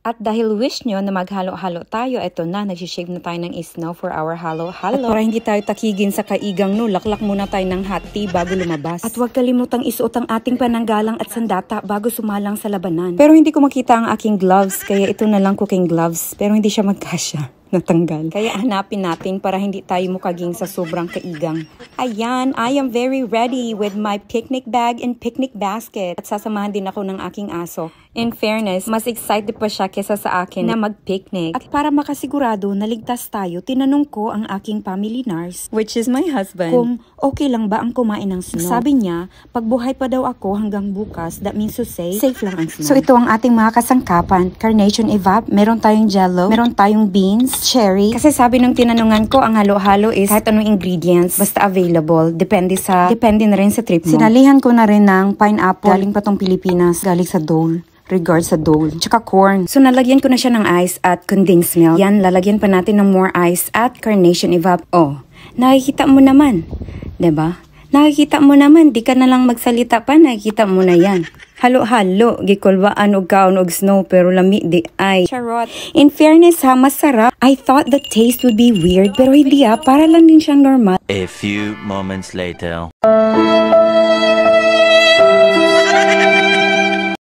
At dahil wish nyo na maghalo-halo tayo, eto na, nagsishave na tayo ng snow for our halo-halo. At para hindi tayo takigin sa kaigang no, laklak muna tayo ng hot tea bago lumabas. At huwag kalimutang isuot ang ating pananggalang at sandata bago sumalang sa labanan. Pero hindi ko makita ang aking gloves, kaya ito na lang cooking gloves. Pero hindi siya magkasya. Natanggal. Kaya hanapin natin para hindi tayo mukaging sa sobrang kaigang. Ayan, I am very ready with my picnic bag and picnic basket. At sasamahan din ako ng aking aso. In fairness, mas excited pa siya kesa sa akin na mag-picnic. At para makasigurado na ligtas tayo, tinanong ko ang aking family nurse, which is my husband, kung okay lang ba ang kumain ng snow. Sabi niya, pagbuhay pa daw ako hanggang bukas, that means to say, safe lang ang snow. So ito ang ating mga kasangkapan. Carnation evap, meron tayong jello, meron tayong beans, cherry. Kasi sabi nung tinanungan ko, ang halo-halo is kahit anong ingredients, basta available. Depende na rin sa trip mo. Sinalihan ko na rin ng pineapple, galing pa tong Pilipinas, galing sa Dole. Regards sa Dole. Tsaka corn. So, nalagyan ko na siya ng ice at condensed milk. Yan, lalagyan pa natin ng more ice at carnation evap. Oh, nakikita mo naman. 'Di ba? Nakikita mo naman. Di ka na lang magsalita pa. Nakikita mo na yan. Halo-halo. Gikulbaan og kaon og snow pero lami di ay. Charot. In fairness ha, masarap. I thought the taste would be weird pero hindi para lang din siyang normal. A few moments later.